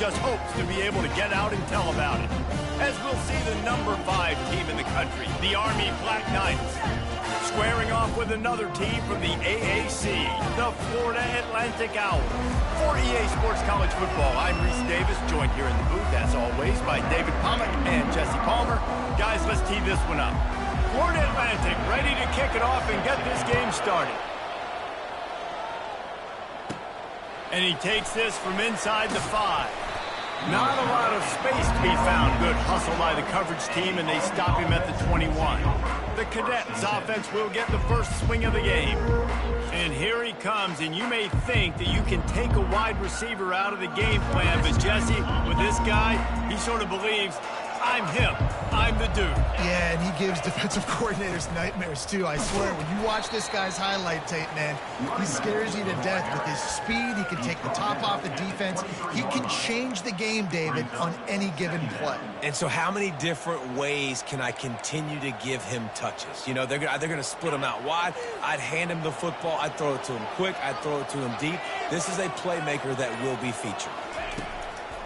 just hopes to be able to get out and tell about it. As we'll see the number 5 team in the country, the Army Black Knights, squaring off with another team from the AAC, the Florida Atlantic Owls. For EA Sports College Football, I'm Reese Davis, joined here in the booth, as always, by David Pomack and Jesse Palmer. Guys, let's tee this one up. Florida Atlantic ready to kick it off and get this game started. And he takes this from inside the 5. Not a lot of space to be found. Good hustle by the coverage team, and they stop him at the 21. The Cadets offense will get the first swing of the game. And here he comes, and you may think that you can take a wide receiver out of the game plan, but Jesse, with this guy, he sort of believes, I'm him. I'm the dude. Yeah, and he gives defensive coordinators nightmares, too. I swear, when you watch this guy's highlight tape, man, he scares you to death with his speed. He can take the top off the defense. He can change the game, David, on any given play. And so how many different ways can I continue to give him touches? You know, they're going to split him out wide. I'd hand him the football. I'd throw it to him quick. I'd throw it to him deep. This is a playmaker that will be featured.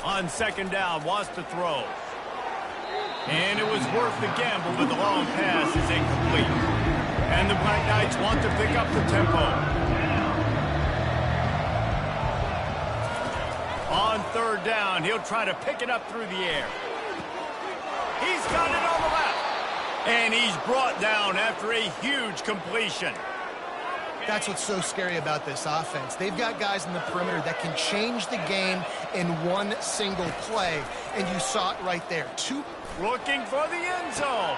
On second down, wants to throw. And it was worth the gamble, but the long pass is incomplete. And the Black Knights want to pick up the tempo. On third down, he'll try to pick it up through the air. He's got it on the left. And he's brought down after a huge completion. That's what's so scary about this offense. They've got guys in the perimeter that can change the game in one single play. And you saw it right there. Looking for the end zone.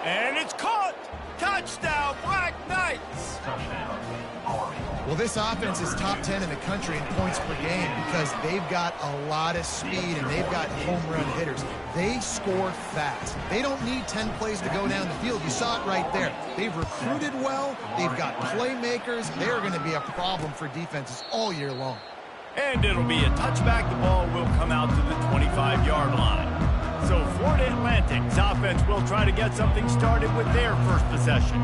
And it's caught. Touchdown, Black Knights. Well, this offense is top 10 in the country in points per game because they've got a lot of speed and they've got home run hitters. They score fast. They don't need 10 plays to go down the field. You saw it right there. They've recruited well. They've got playmakers. They're going to be a problem for defenses all year long. And it'll be a touchback. The ball will come out to the 25-yard line. So Florida Atlantic's offense will try to get something started with their first possession.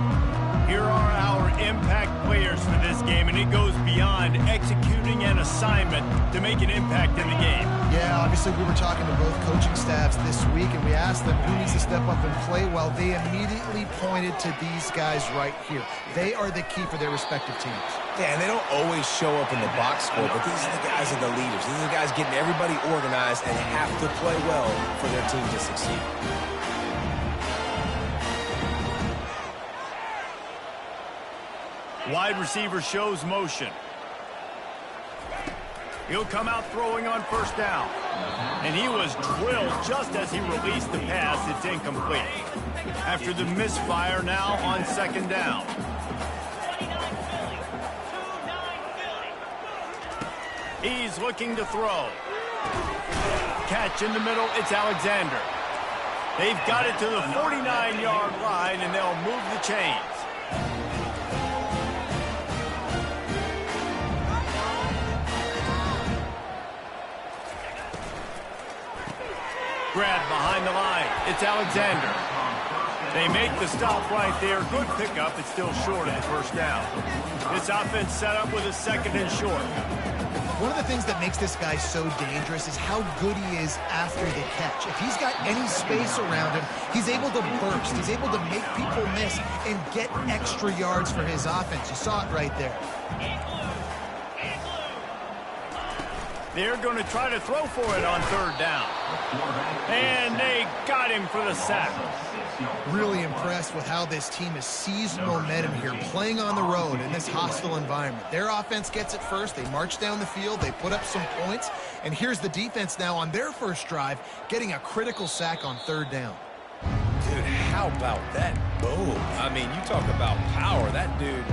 Here are our impact players for this game, and it goes beyond executing an assignment to make an impact in the game. Yeah, obviously we were talking to both coaching staffs this week, and we asked them who needs to step up and play well. They immediately pointed to these guys right here. They are the key for their respective teams. Yeah, and they don't always show up in the box score, but these are the guys that are the leaders. These are the guys getting everybody organized and have to play well for their team to succeed. Wide receiver shows motion. He'll come out throwing on first down. And he was drilled just as he released the pass. It's incomplete. After the misfire, now on second down. He's looking to throw. Catch in the middle, it's Alexander. They've got it to the 49-yard line, and they'll move the chains. Grab behind the line. It's Alexander. They make the stop right there. Good pickup. It's still short of the first down. This offense set up with a second and short. One of the things that makes this guy so dangerous is how good he is after the catch. If he's got any space around him, he's able to burst. He's able to make people miss and get extra yards for his offense. You saw it right there. They're going to try to throw for it on third down. And they got him for the sack. Really impressed with how this team has seized momentum here, playing on the road in this hostile environment. Their offense gets it first. They march down the field. They put up some points. And here's the defense now on their first drive, getting a critical sack on third down. Dude, how about that boom? I mean, you talk about power. That dude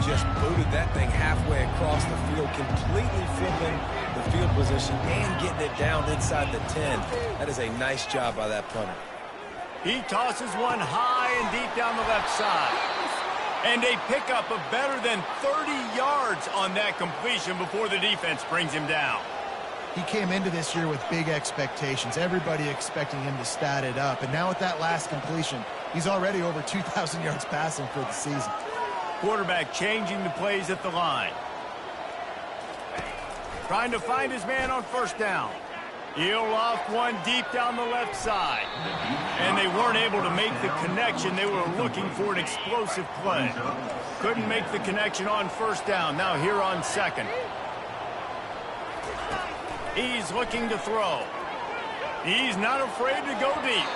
just booted that thing halfway across the field, completely flipping the field position and getting it down inside the 10. That is a nice job by that punter. He tosses one high and deep down the left side. And they pick up a better than 30 yards on that completion before the defense brings him down. He came into this year with big expectations. Everybody expecting him to stat it up. And now with that last completion, he's already over 2,000 yards passing for the season. Quarterback changing the plays at the line. Trying to find his man on first down. He'll loft one deep down the left side. And they weren't able to make the connection. They were looking for an explosive play. Couldn't make the connection on first down. Now here on second. He's looking to throw. He's not afraid to go deep.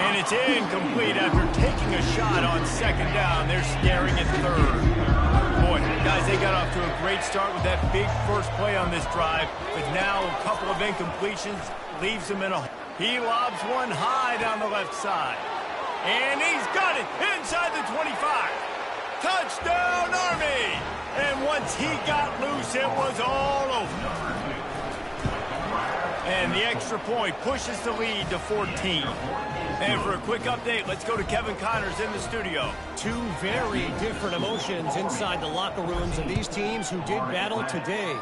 And it's incomplete after taking a shot on second down. They're staring at third. Boy, guys, they got off to a great start with that big first play on this drive. But now a couple of incompletions leaves them in a... He lobs one high down the left side. And he's got it inside the 25. Touchdown, Army! And once he got loose, it was all over. And the extra point pushes the lead to 14. And for a quick update, let's go to Kevin Connors in the studio. Two very different emotions inside the locker rooms of these teams who did battle today.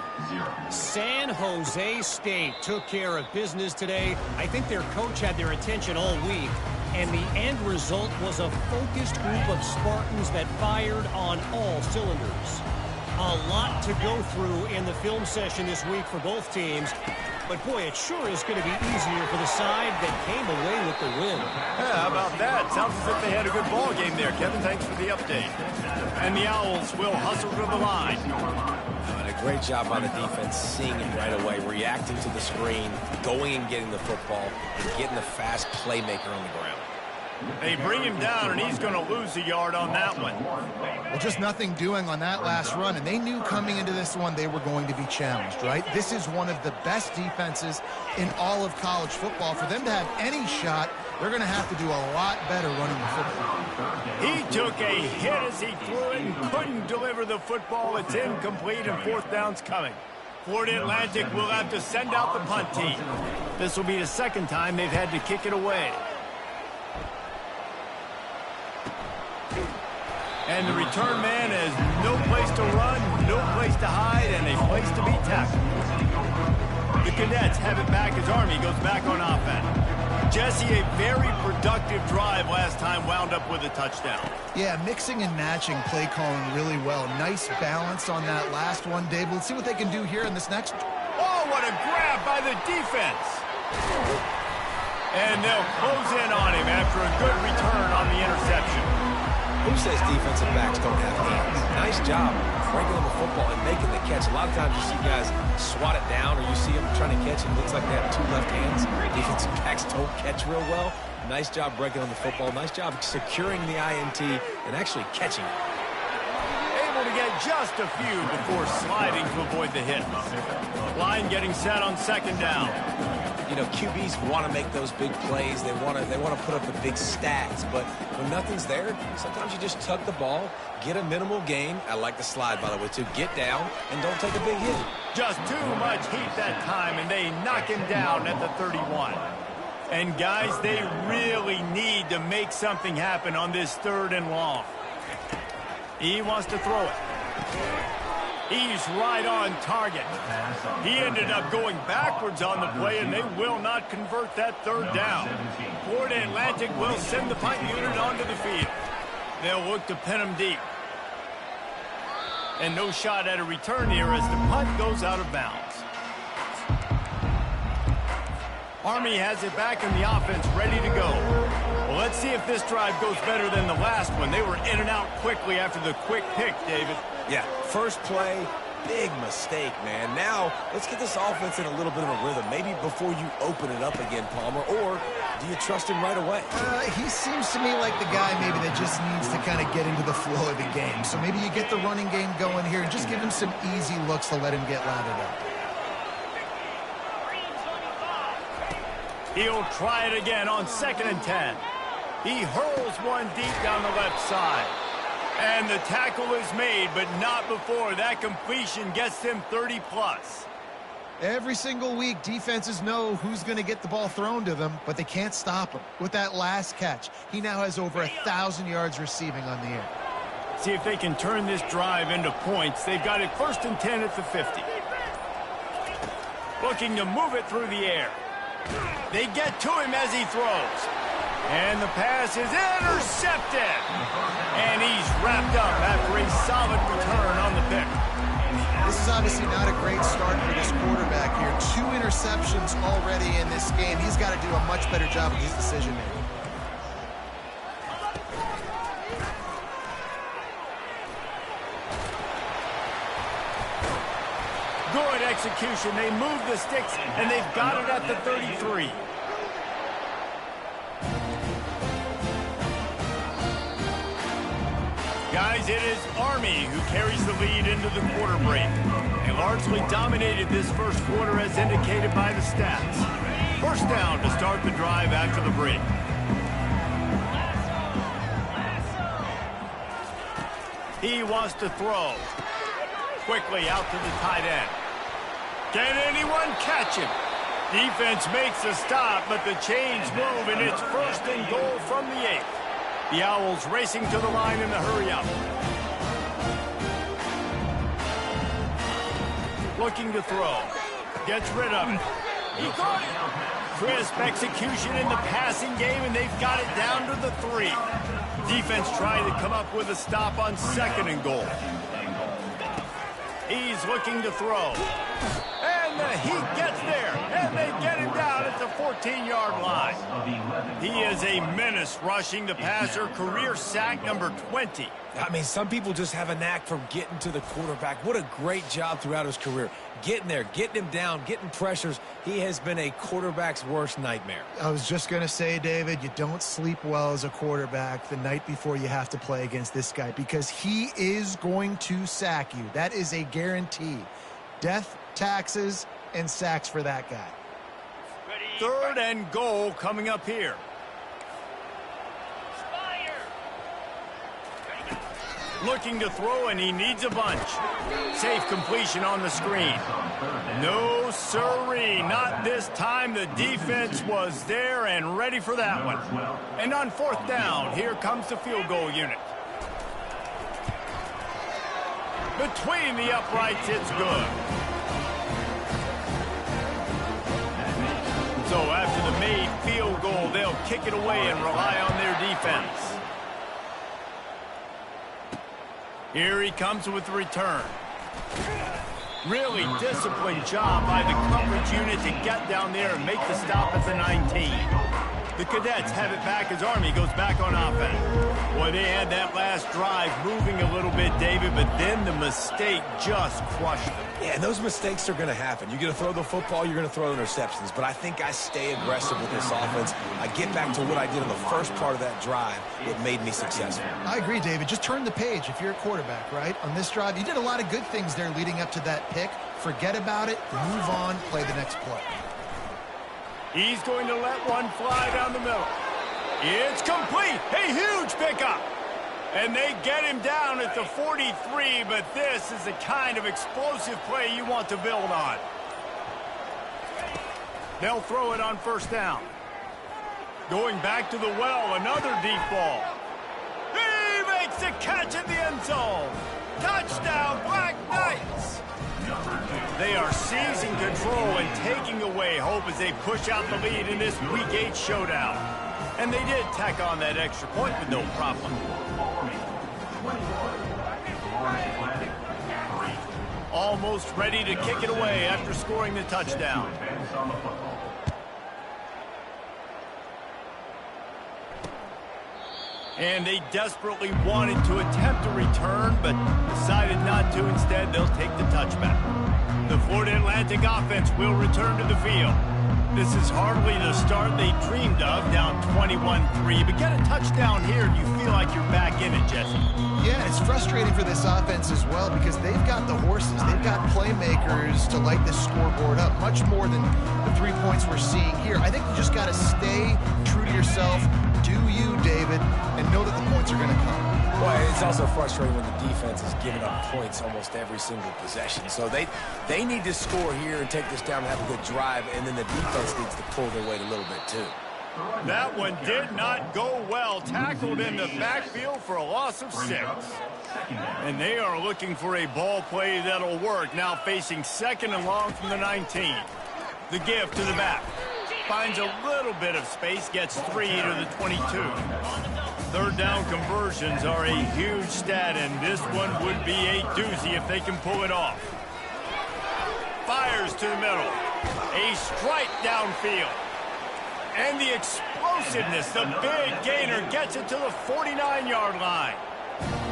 San Jose State took care of business today. I think their coach had their attention all week. And the end result was a focused group of Spartans that fired on all cylinders. A lot to go through in the film session this week for both teams. But, boy, it sure is going to be easier for the side that came away with the win. Yeah, how about that? Sounds as if they had a good ball game there, Kevin. Thanks for the update. And the Owls will hustle to the line. And a great job by the defense seeing it right away, reacting to the screen, going and getting the football, and getting the fast playmaker on the ground. They bring him down, and he's going to lose a yard on that one. Well, just nothing doing on that last run, and they knew coming into this one they were going to be challenged, right? This is one of the best defenses in all of college football. For them to have any shot, they're going to have to do a lot better running the football. He took a hit as he threw it and couldn't deliver the football. It's incomplete, and fourth down's coming. Florida Atlantic will have to send out the punt team. This will be the second time they've had to kick it away. And the return man has no place to run, no place to hide, and a place to be tackled. The Cadets have it back as Army goes back on offense. Jesse, a very productive drive last time, wound up with a touchdown. Yeah, mixing and matching play calling really well. Nice balance on that last one, Dave. Let's see what they can do here in this next. Oh, what a grab by the defense. And they'll close in on him after a good return on the interception. Who says defensive backs don't have hands? Nice job breaking on the football and making the catch. A lot of times you see guys swat it down or you see them trying to catch and it looks like they have two left hands. Defensive backs don't catch real well. Nice job breaking on the football. Nice job securing the INT and actually catching it. Able to get just a few before sliding to avoid the hit. Line getting set on second down. You know, QBs want to make those big plays. They want to put up the big stats. But when nothing's there, sometimes you just tuck the ball, get a minimal gain. I like the slide, by the way, too. Get down and don't take a big hit. Just too much heat that time, and they knock him down at the 31. And, guys, they really need to make something happen on this third and long. He wants to throw it. He's right on target. He ended up going backwards on the play, and they will not convert that third down. Florida Atlantic will send the punt unit onto the field. They'll look to pin him deep. And no shot at a return here as the punt goes out of bounds. Army has it back in the offense, ready to go. Well, let's see if this drive goes better than the last one. They were in and out quickly after the quick pick, David. Yeah, first play, big mistake, man. Now, let's get this offense in a little bit of a rhythm. Maybe before you open it up again, Palmer, or do you trust him right away? He seems to me like the guy maybe that just needs to kind of get into the flow of the game. So maybe you get the running game going here and just give him some easy looks to let him get lathered up. He'll try it again on 2nd and 10. He hurls one deep down the left side. And the tackle is made, but not before that completion gets them 30-plus. Every single week, defenses know who's going to get the ball thrown to them, but they can't stop him. With that last catch, he now has over 1,000 yards receiving on the air. See if they can turn this drive into points. They've got it 1st and 10 at the 50. Looking to move it through the air. They get to him as he throws. And the pass is intercepted. And he's wrapped up after a solid return on the pick. This is obviously not a great start for this quarterback here. 2 interceptions already in this game. He's got to do a much better job of his decision-making. Good execution. They move the sticks, and they've got it at the 33. Guys, it is Army who carries the lead into the quarter break. They largely dominated this first quarter as indicated by the stats. First down to start the drive after the break. He wants to throw. Quickly out to the tight end. Can anyone catch him? Defense makes a stop, but the chains move, and it's 1st and goal from the 8. The Owls racing to the line in the hurry-up. Looking to throw. Gets rid of it. He caught it. Crisp execution in the passing game, and they've got it down to the 3. Defense trying to come up with a stop on 2nd and goal. He's looking to throw. And he gets there, and they get him down at the 14-yard line. He is a menace rushing the passer, career sack number 20. I mean, some people just have a knack for getting to the quarterback. What a great job throughout his career. Getting there, getting him down, getting pressures. He has been a quarterback's worst nightmare. I was just going to say, David, you don't sleep well as a quarterback the night before you have to play against this guy because he is going to sack you. That is a guarantee. Death, taxes, and sacks for that guy. 3rd and goal coming up here. Looking to throw, and he needs a bunch. Safe completion on the screen. No sirree, not this time. The defense was there and ready for that one. And on 4th down, here comes the field goal unit. Between the uprights, it's good. So after the made field goal, they'll kick it away and rely on their defense. Here he comes with the return. Really disciplined job by the coverage unit to get down there and make the stop at the 19. The Cadets have it back as Army goes back on offense. Boy, they had that last drive moving a little bit, David, but then the mistake just crushed them. Yeah, and those mistakes are going to happen. You're going to throw the football, you're going to throw interceptions. But I think I stay aggressive with this offense. I get back to what I did in the first part of that drive. It made me successful. I agree, David. Just turn the page if you're a quarterback, right? On this drive, you did a lot of good things there leading up to that pick. Forget about it, move on, play the next play. He's going to let one fly down the middle. It's complete. A huge pickup. And they get him down at the 43, but this is the kind of explosive play you want to build on. They'll throw it on 1st down. Going back to the well, another deep ball. He makes the catch in the end zone. Touchdown, Black Knights. They are seizing control and taking away hope as they push out the lead in this Week 8 showdown. And they did tack on that extra point with no problem. Almost ready to kick it away after scoring the touchdown. And they desperately wanted to attempt a return, but decided not to. Instead, they'll take the touchback. The Florida Atlantic offense will return to the field. This is hardly the start they dreamed of, down 21-3. But get a touchdown here, and you feel like you're back in it, Jesse. Yeah, it's frustrating for this offense as well because they've got the horses. They've got playmakers to light this scoreboard up, much more than the 3 points we're seeing here. I think you just got to stay true to yourself. Do you, David, and know that the points are going to come. Well, it's also frustrating when the defense is giving up points almost every single possession. So they need to score here and take this down and have a good drive, and then the defense needs to pull their weight a little bit too. That one did not go well. Tackled in the backfield for a loss of 6. And they are looking for a ball play that'll work. Now facing 2nd and long from the 19. The give to the back. Finds a little bit of space, gets 3 to the 22. 3rd down conversions are a huge stat, and this one would be a doozy if they can pull it off. fires to the middle. A strike downfield. And the explosiveness, the big gainer gets it to the 49-yard line.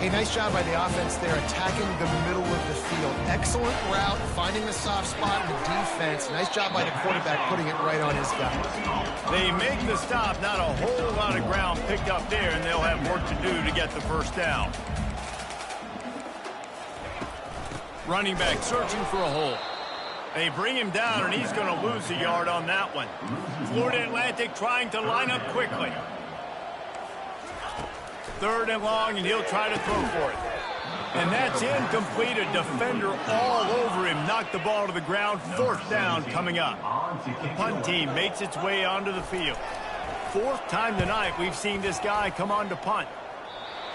A nice job by the offense there, attacking the middle of the field. Excellent route, finding the soft spot in the defense. Nice job by the quarterback putting it right on his guy. They make the stop, not a whole lot of ground picked up there, and they'll have work to do to get the first down. Running back searching for a hole. They bring him down, and he's going to lose a yard on that one. Florida Atlantic trying to line up quickly. 3rd and long, and he'll try to throw for it. And that's incomplete. A defender all over him. Knocked the ball to the ground. 4th down coming up. The punt team makes its way onto the field. 4th time tonight we've seen this guy come on to punt.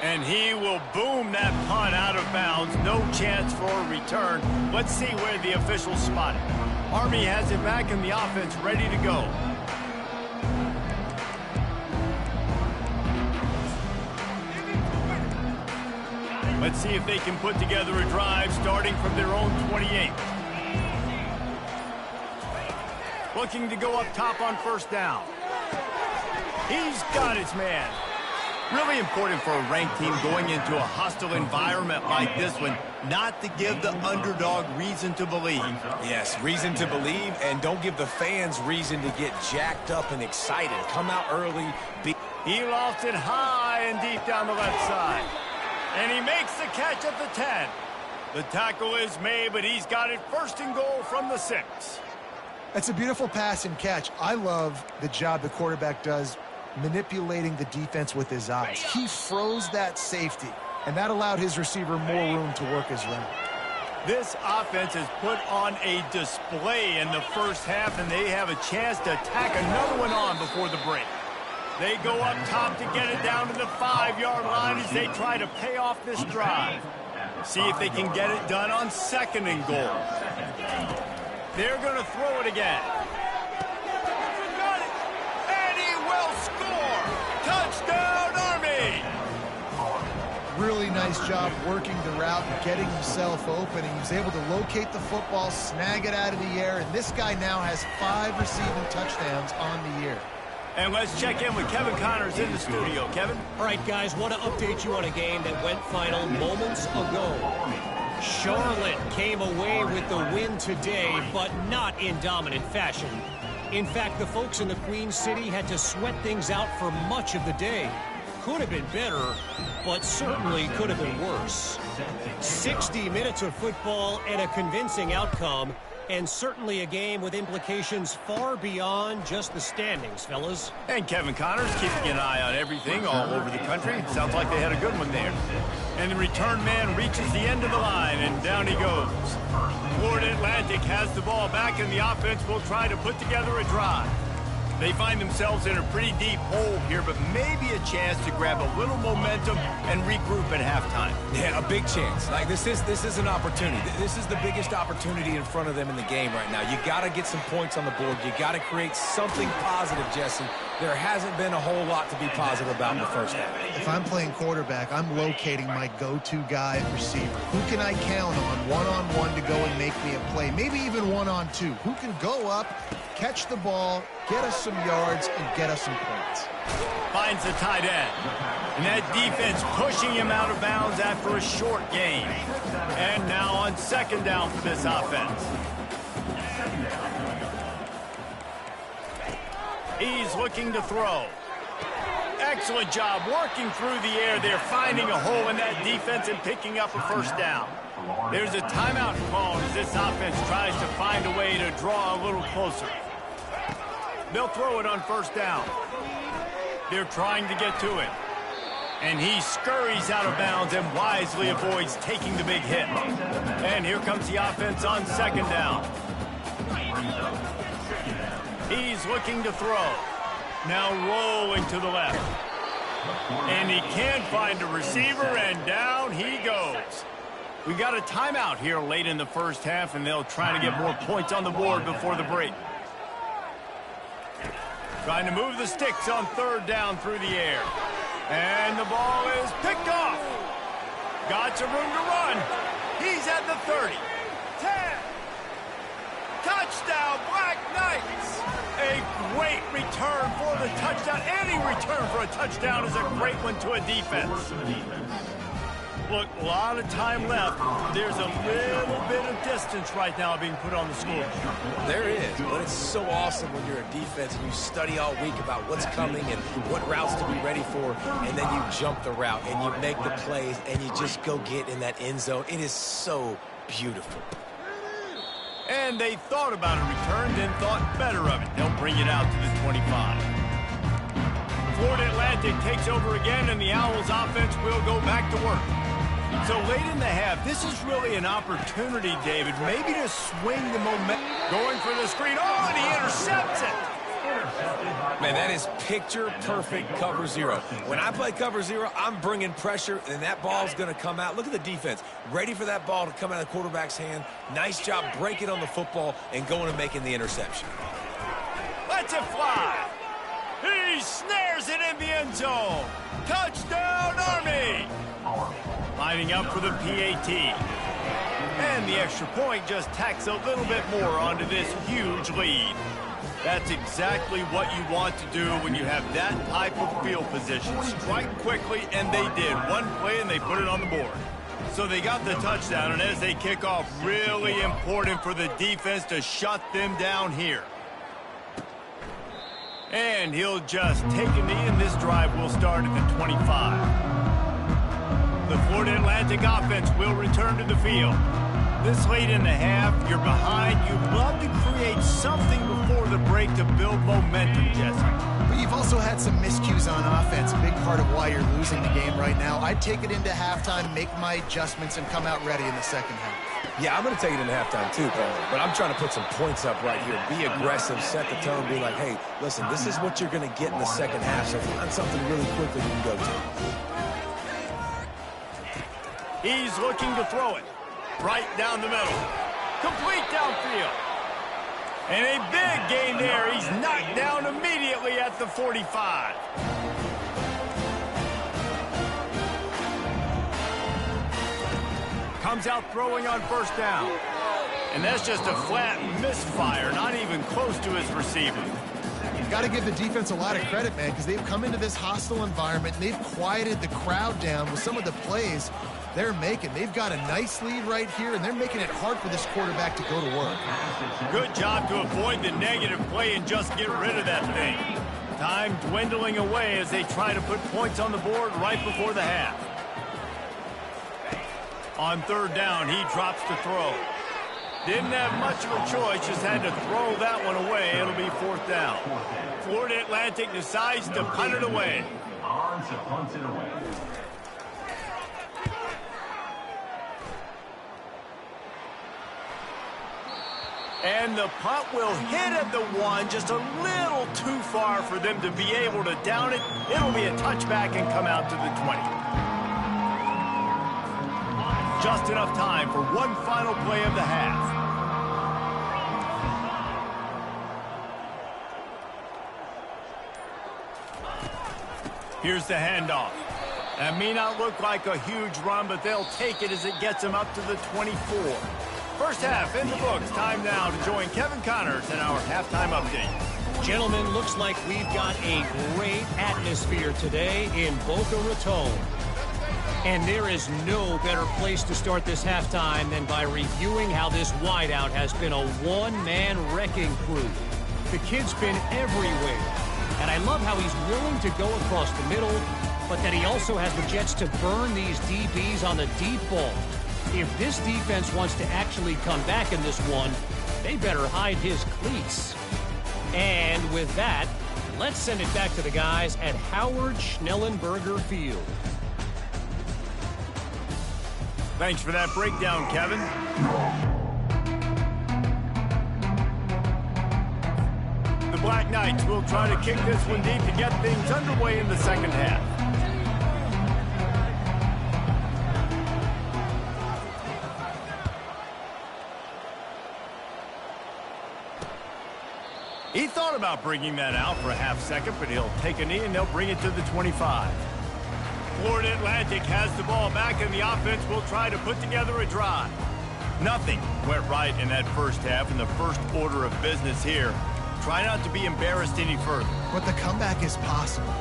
And he will boom that punt out of bounds. No chance for a return. Let's see where the officials spot it. Army has it back in the offense, ready to go. Let's see if they can put together a drive starting from their own 28. Looking to go up top on 1st down. He's got his man. Really important for a ranked team going into a hostile environment like this one, not to give the underdog reason to believe. Yes, reason to believe, and don't give the fans reason to get jacked up and excited. Come out early. He lost it high and deep down the left side. And he makes the catch at the 10. The tackle is made, but he's got it 1st and goal from the 6. That's a beautiful pass and catch. I love the job the quarterback does manipulating the defense with his eyes. He froze that safety, and that allowed his receiver more room to work his route. This offense has put on a display in the first half, and they have a chance to tack another one on before the break. They go up top to get it down to the 5-yard line as they try to pay off this drive. See if they can get it done on 2nd and goal. They're going to throw it again. Got it! And he will score! Touchdown, Army! Really nice job working the route and getting himself open. He was able to locate the football, snag it out of the air, and this guy now has 5 receiving touchdowns on the year. And let's check in with Kevin Connors in the studio. Kevin? All right, guys, want to update you on a game that went final moments ago. Charlotte came away with the win today, but not in dominant fashion. In fact, the folks in the Queen City had to sweat things out for much of the day. Could have been better, but certainly could have been worse. 60 minutes of football and a convincing outcome, and certainly a game with implications far beyond just the standings, fellas. And Kevin Connors keeping an eye on everything all over the country. Sounds like they had a good one there. And the return man reaches the end of the line, and down he goes. Florida Atlantic has the ball back, and the offense will try to put together a drive. They find themselves in a pretty deep hole here, but maybe a chance to grab a little momentum and regroup at halftime. Yeah, a big chance. Like, this is an opportunity. This is the biggest opportunity in front of them in the game right now. You got to get some points on the board. You got to create something positive, Jesse. There hasn't been a whole lot to be positive about in the first half. If I'm playing quarterback, I'm locating my go-to guy at receiver. Who can I count on one-on-one to go and make me a play? Maybe even one-on-two. Who can go up, catch the ball, get us some yards, and get us some points? Finds the tight end. And that defense pushing him out of bounds after a short gain. And now on 2nd down for this offense. He's looking to throw. Excellent job working through the air there, finding a hole in that defense and picking up a 1st down. There's a timeout called as this offense tries to find a way to draw a little closer. They'll throw it on 1st down. They're trying to get to it. And he scurries out of bounds and wisely avoids taking the big hit. And here comes the offense on 2nd down. He's looking to throw. Now rolling to the left. And he can't find a receiver, and down he goes. We got a timeout here late in the first half, and they'll try to get more points on the board before the break. Trying to move the sticks on 3rd down through the air. And the ball is picked off. Got some room to run. He's at the 30. 10. Knights. A great return for the touchdown. Any return for a touchdown is a great one to a defense. Look, a lot of time left. There's a little bit of distance right now being put on the score. There is, but it's so awesome when you're a defense and you study all week about what's coming and what routes to be ready for, and then you jump the route and you make the plays and you just go get in that end zone. It is so beautiful. And they thought about a return, then thought better of it. They'll bring it out to the 25. Florida Atlantic takes over again, and the Owls offense will go back to work. So late in the half, this is really an opportunity, David, maybe to swing the momentum. Going for the screen. Oh, and he intercepts it. Man, that is picture-perfect cover zero. When I play cover zero, I'm bringing pressure, and that ball's going to come out. Look at the defense. Ready for that ball to come out of the quarterback's hand. Nice job breaking on the football and going and making the interception. Lets it fly. He snares it in the end zone. Touchdown, Army. Lining up for the PAT. And the extra point just tacks a little bit more onto this huge lead. That's exactly what you want to do when you have that type of field position. Strike quickly, and they did. One play, and they put it on the board. So they got the touchdown, and as they kick off, really important for the defense to shut them down here. And he'll just take a knee, and this drive will start at the 25. The Florida Atlantic offense will return to the field. This late in the half, you're behind. You'd love to create something before the break to build momentum, Jesse. But you've also had some miscues on offense, a big part of why you're losing the game right now. I'd take it into halftime, make my adjustments, and come out ready in the second half. Yeah, I'm going to take it into halftime too, Paul. But I'm trying to put some points up right here. Be aggressive, set the tone, be like, hey, listen, this is what you're going to get in the second half, so find something really quickly you can go to. He's looking to throw it. Right down the middle. Complete downfield. And a big gain there. He's knocked down immediately at the 45. Comes out throwing on first down. And that's just a flat misfire, not even close to his receiver. You've got to give the defense a lot of credit, man, because they've come into this hostile environment, and they've quieted the crowd down with some of the plays they're making. They've got a nice lead right here, and they're making it hard for this quarterback to go to work. Good job to avoid the negative play and just get rid of that thing. Time dwindling away as they try to put points on the board right before the half. On third down, he drops to throw. Didn't have much of a choice, just had to throw that one away. It'll be fourth down. Florida Atlantic decides to punt it away. And the punt will hit at the one, just a little too far for them to be able to down it. It'll be a touchback and come out to the 20. Just enough time for one final play of the half. Here's the handoff. That may not look like a huge run, but they'll take it as it gets them up to the 24. First half in the books. Time now to join Kevin Connors in our halftime update. Gentlemen, looks like we've got a great atmosphere today in Boca Raton. And there is no better place to start this halftime than by reviewing how this wideout has been a one-man wrecking crew. The kid's been everywhere. And I love how he's willing to go across the middle, but that he also has the jets to burn these DBs on the deep ball. If this defense wants to actually come back in this one, they better hide his cleats. And with that, let's send it back to the guys at Howard Schnellenberger Field. Thanks for that breakdown, Kevin. The Black Knights will try to kick this one deep to get things underway in the second half. He thought about bringing that out for a half second, but he'll take a knee and they'll bring it to the 25. Florida Atlantic has the ball back, and the offense will try to put together a drive. Nothing went right in that first half, and the first order of business here. Try not to be embarrassed any further. But the comeback is possible.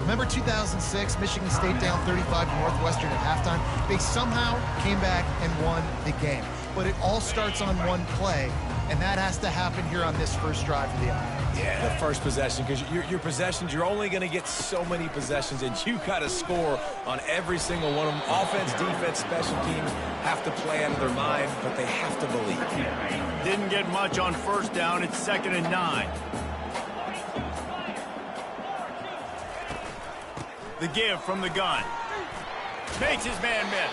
Remember 2006, Michigan State down 35 to Northwestern at halftime? They somehow came back and won the game. But it all starts on one play, and that has to happen here on this first drive for the offense. Yeah, the first possession, because your possessions, you're only going to get so many possessions, and you got to score on every single one of them. Offense, defense, special teams have to play out of their mind, but they have to believe. Didn't get much on first down. It's 2nd and 9. The give from the gun. Makes his man miss.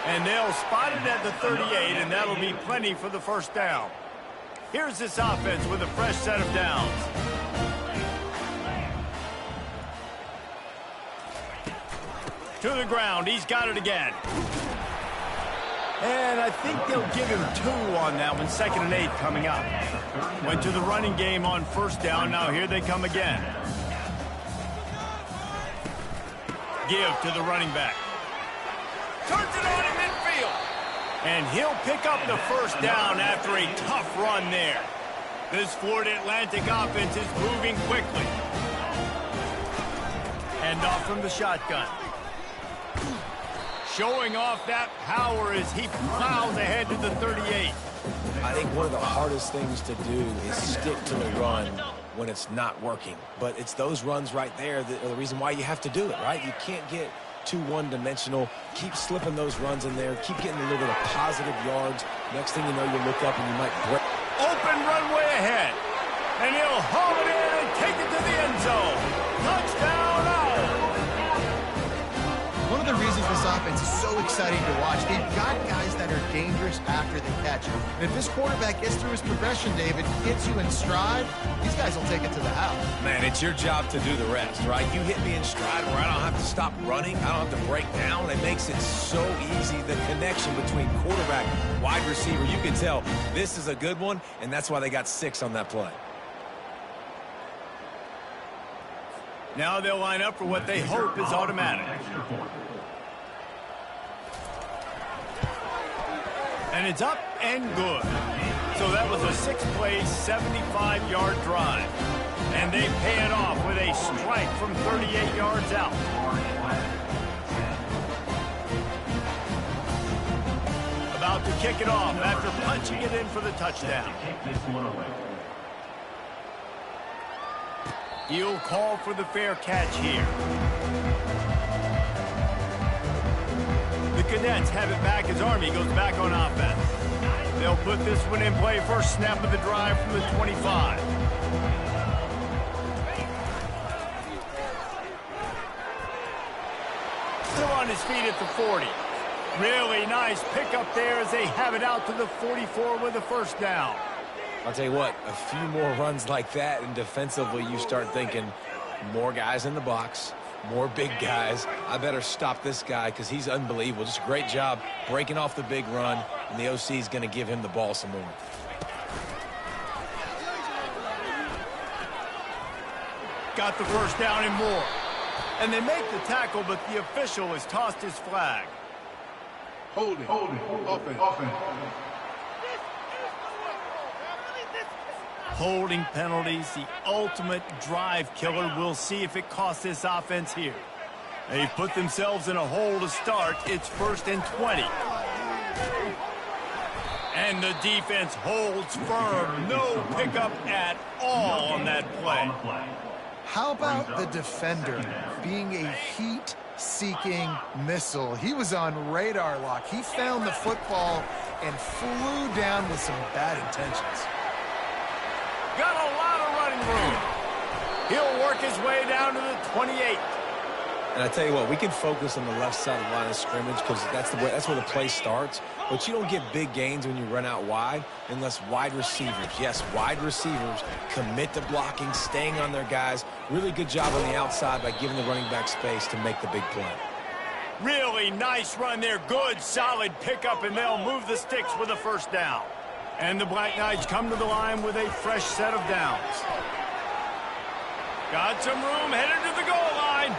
And they'll spot it at the 38, and that'll be plenty for the first down. Here's this offense with a fresh set of downs. To the ground. He's got it again. And I think they'll give him 2 on that one. 2nd and 8 coming up. Went to the running game on first down. Now here they come again. Give to the running back. Turns it on in midfield. And he'll pick up the first down after a tough run there. This Florida Atlantic offense is moving quickly. And off from the shotgun. Showing off that power as he plows ahead to the 38. I think one of the hardest things to do is stick to the run when it's not working. But it's those runs right there that are the reason why you have to do it, right? You can't get too one-dimensional. Keep slipping those runs in there. Keep getting a little bit of positive yards. Next thing you know, you look up and you might break. Open runway ahead. And he'll haul it in and take it to the end zone. Touchdown, Owl. One of the reasons this offense is so exciting to watch, they've got guys that are dangerous after they catch it. And if this quarterback gets through his progression, David, gets you in stride, these guys will take it to the house. Man, it's your job to do the rest, right? You hit me in stride where I don't have to stop running. I don't have to break down. It makes it so easy. The connection between quarterback, wide receiver, you can tell this is a good one, and that's why they got 6 on that play. Now they'll line up for what they hope is automatic. And it's up and good. So that was a 6-play, 75-yard drive. And they pay it off with a strike from 38 yards out. About to kick it off after punching it in for the touchdown. He'll call for the fair catch here. The Cadets have it back as Army goes back on offense. They'll put this one in play. First snap of the drive from the 25. Still on his feet at the 40. Really nice pickup there as they have it out to the 44 with a first down. I'll tell you what, a few more runs like that, and defensively you start thinking more guys in the box, more big guys. I better stop this guy because he's unbelievable. Just a great job breaking off the big run, and the OC is going to give him the ball some more. Got the first down and more. And they make the tackle, but the official has tossed his flag. Holding, offense. Holding penalties, the ultimate drive killer. We'll see if it costs this offense here. They've put themselves in a hole to start. It's 1st and 20. And the defense holds firm. No pickup at all on that play. How about the defender being a heat-seeking missile? He was on radar lock. He found the football and flew down with some bad intentions. Got a lot of running room. He'll work his way down to the 28. And I tell you what, we can focus on the left side of the line of scrimmage because that's where the play starts. But you don't get big gains when you run out wide unless wide receivers, yes, wide receivers commit to blocking, staying on their guys. Really good job on the outside by giving the running back space to make the big play. Really nice run there. Good, solid pickup, and they'll move the sticks with a first down. And the Black Knights come to the line with a fresh set of downs. Got some room, headed to the goal line.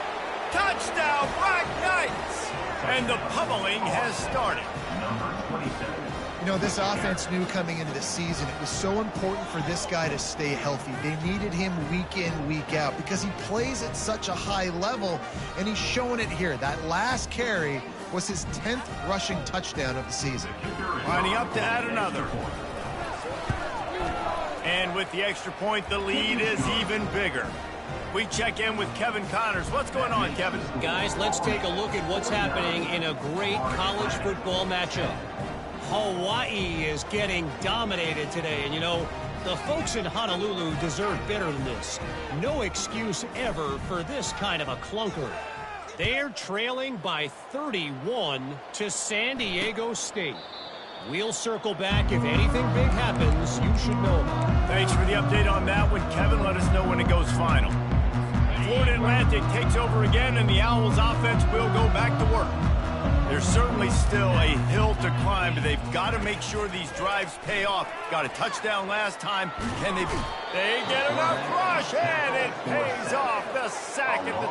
Touchdown, Black Knights! And the pummeling has started. You know, this offense knew coming into the season it was so important for this guy to stay healthy. They needed him week in, week out because he plays at such a high level, and he's showing it here. That last carry was his 10th rushing touchdown of the season. Lining up to add another. And with the extra point, the lead is even bigger. We check in with Kevin Connors. What's going on, Kevin? Guys, let's take a look at what's happening in a great college football matchup. Hawaii is getting dominated today, and you know, the folks in Honolulu deserve better than this. No excuse ever for this kind of a clunker. They're trailing by 31 to San Diego State. We'll circle back if anything big happens you should know about. Thanks for the update on that one, Kevin. Let us know when it goes final. Florida Atlantic takes over again, and the Owls offense will go back to work. There's certainly still a hill to climb, but they've got to make sure these drives pay off. Got a touchdown last time. Can they be? They get enough rush, and it pays off. The sack at the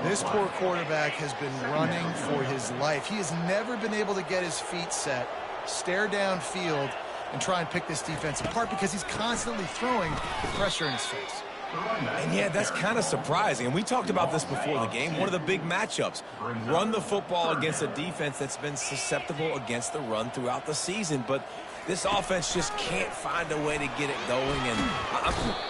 20. This poor quarterback has been running for his life. He has never been able to get his feet set, stare downfield, and try and pick this defense apart because he's constantly throwing with pressure in his face. And yeah, that's kind of surprising. And we talked about this before the game. One of the big matchups. Run the football against a defense that's been susceptible against the run throughout the season. But this offense just can't find a way to get it going.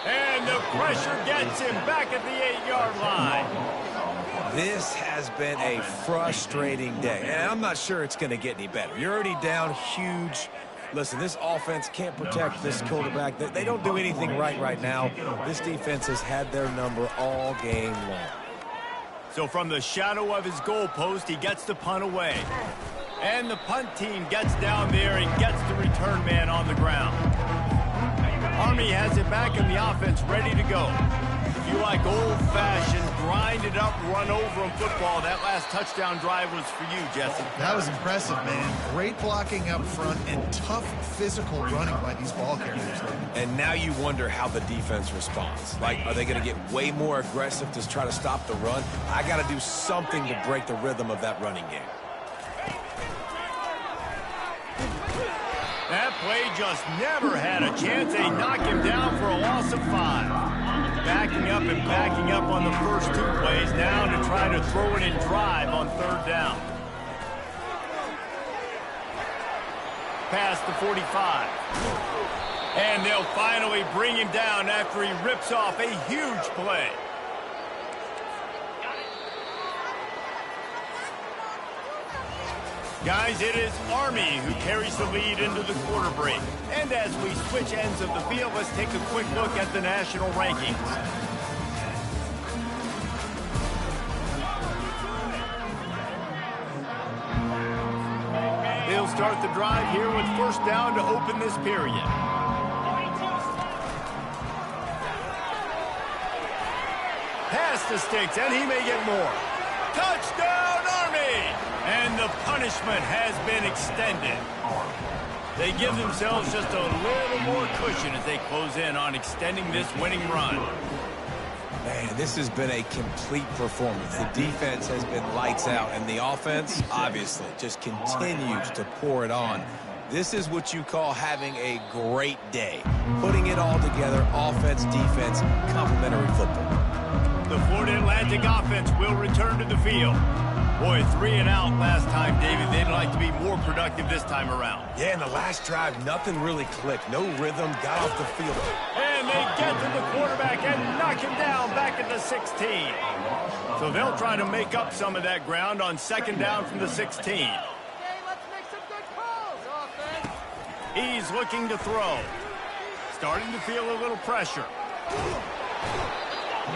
And the pressure gets him back at the 8-yard line. This has been a frustrating day. And I'm not sure it's going to get any better. You're already down huge. Listen, this offense can't protect this quarterback. They don't do anything right now. This defense has had their number all game long. So from the shadow of his goalpost, he gets the punt away. And the punt team gets down there and gets the return man on the ground. Army has it back in the offense ready to go. If you like old-fashioned, grind-it-up, run-over-'em football, that last touchdown drive was for you, Jesse. That was impressive, man. Great blocking up front and tough physical running by these ball carriers. And now you wonder how the defense responds. Like, are they going to get way more aggressive to try to stop the run? I got to do something to break the rhythm of that running game. That play just never had a chance. They knock him down for a loss of 5. Backing up and backing up on the first 2 plays now to try to throw it and drive on 3rd down. Past the 45. And they'll finally bring him down after he rips off a huge play. Guys, it is Army who carries the lead into the quarter break. And as we switch ends of the field, let's take a quick look at the national rankings. They'll start the drive here with 1st down to open this period. Pass to Sticks, and he may get more. Touchdown, Army! And the punishment has been extended. They give themselves just a little more cushion as they close in on extending this winning run. Man, this has been a complete performance. The defense has been lights out, and the offense, obviously, just continues to pour it on. This is what you call having a great day. Putting it all together, offense, defense, complementary football. The Florida Atlantic offense will return to the field. Boy, 3 and out last time, David. They'd like to be more productive this time around. Yeah, in the last drive, nothing really clicked. No rhythm, got off the field. And they get to the quarterback and knock him down back at the 16. So they'll try to make up some of that ground on 2nd down from the 16. Okay, let's make some good calls, offense. He's looking to throw. Starting to feel a little pressure.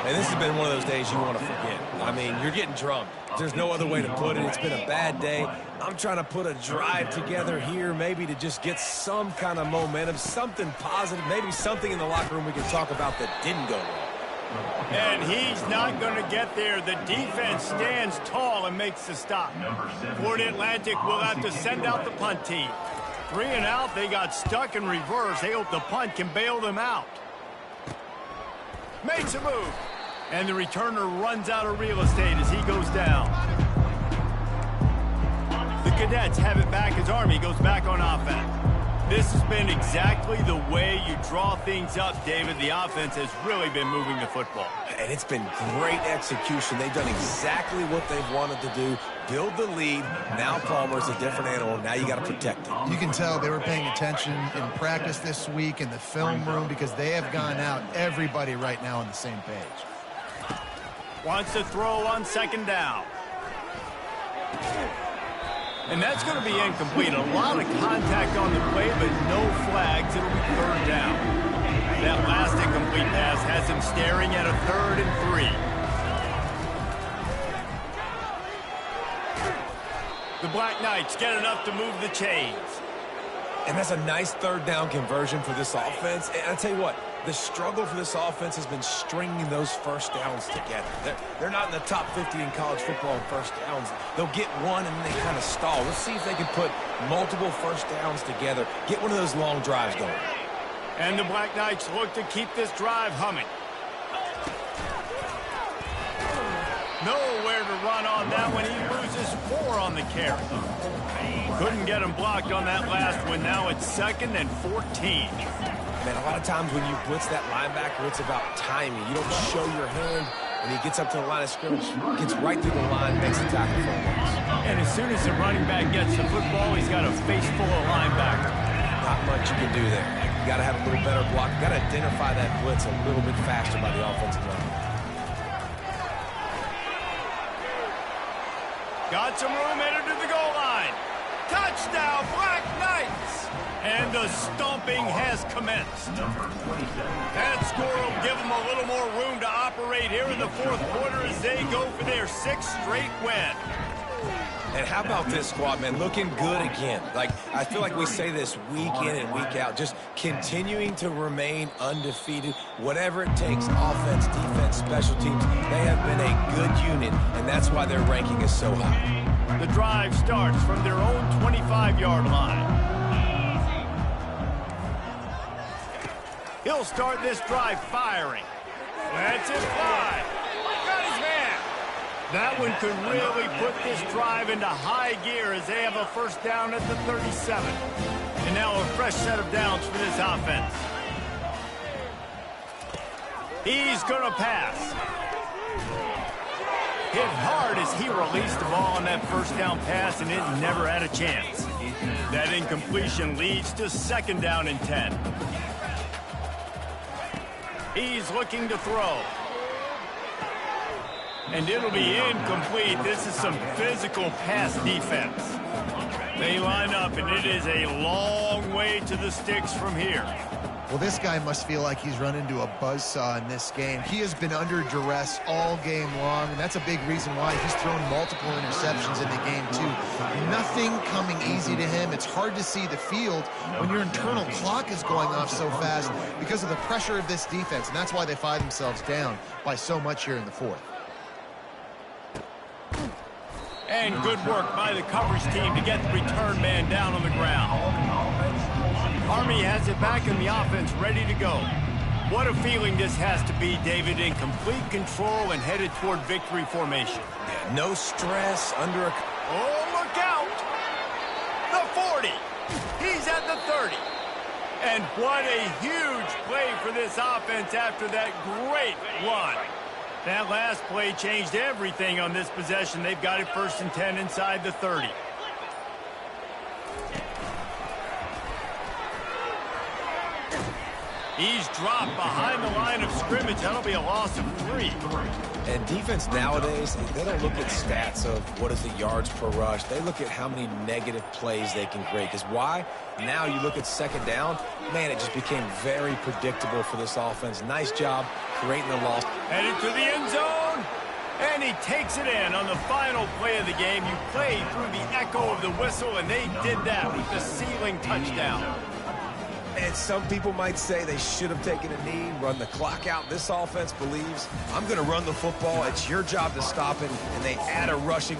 And this has been one of those days you want to forget. I mean, you're getting drunk. There's no other way to put it. It's been a bad day. I'm trying to put a drive together here maybe to just get some kind of momentum, something positive, maybe something in the locker room we can talk about that didn't go wrong. And he's not going to get there. The defense stands tall and makes the stop. Florida Atlantic will have to send out the punt team. 3 and out, they got stuck in reverse. They hope the punt can bail them out. Makes a move. And the returner runs out of real estate as he goes down. The Cadets have it back as Army goes back on offense. This has been exactly the way you draw things up, David. The offense has really been moving the football. And it's been great execution. They've done exactly what they've wanted to do. Build the lead. Now Palmer's a different animal. Now you got to protect it. You can tell they were paying attention in practice this week in the film room because they have gone out, everybody right now on the same page. Wants to throw on second down. And that's going to be incomplete. A lot of contact on the play, but no flags. It'll be third down. That last incomplete pass has him staring at a 3rd and 3. The Black Knights get enough to move the chains. And that's a nice third down conversion for this offense. And I'll tell you what, the struggle for this offense has been stringing those first downs together. They're not in the top 50 in college football in first downs. They'll get one and then they kind of stall. Let's see if they can put multiple first downs together, get one of those long drives going. And the Black Knights look to keep this drive humming. Nowhere to run on that one. He loses 4 on the carry. Couldn't get him blocked on that last one. Now it's 2nd and 14. Man, a lot of times when you blitz that linebacker, it's about timing. You don't show your hand, and he gets up to the line of scrimmage, gets right through the line, makes the tackle for a loss. And as soon as the running back gets the football, he's got a face full of linebacker. Not much you can do there. You got to have a little better block. You got to identify that blitz a little bit faster by the offensive line. Got some room, headed to the goal line. Touchdown, Black Knights! And the stomping has commenced. That score will give them a little more room to operate here in the 4th quarter as they go for their 6th straight win. And how about this squad, man? Looking good again. Like, I feel like we say this week in and week out, just continuing to remain undefeated. Whatever it takes, offense, defense, special teams, they have been a good unit, and that's why their ranking is so high. The drive starts from their own 25-yard line. He'll start this drive firing. That's it, fly. Got his man. That one could really put this drive into high gear as they have a first down at the 37. And now a fresh set of downs for this offense. He's going to pass. Hit hard as he released the ball on that first down pass, and it never had a chance. That incompletion leads to 2nd down and 10. He's looking to throw. And it'll be incomplete. This is some physical pass defense. They line up, and it is a long way to the sticks from here. Well, this guy must feel like he's run into a buzzsaw in this game. He has been under duress all game long, and that's a big reason why he's thrown multiple interceptions in the game, too. Nothing coming easy to him. It's hard to see the field when your internal clock is going off so fast because of the pressure of this defense, and that's why they find themselves down by so much here in the 4th. And good work by the coverage team to get the return man down on the ground. Army has it back in the offense, ready to go. What a feeling this has to be, David, in complete control and headed toward victory formation. Yeah, no stress, under a... Oh, look out! The 40. He's at the 30. And what a huge play for this offense after that great run. That last play changed everything on this possession. They've got it 1st and 10 inside the 30. He's dropped behind the line of scrimmage. That'll be a loss of 3. And defense nowadays, they don't look at stats of what is the yards per rush. They look at how many negative plays they can create. Because why? Now you look at 2nd down, man, it just became very predictable for this offense. Nice job creating the loss. Headed to the end zone. And he takes it in on the final play of the game. You played through the echo of the whistle, and they did that with the ceiling touchdown. And some people might say they should have taken a knee, run the clock out. This offense believes, I'm going to run the football. It's your job to stop it. And they add a rushing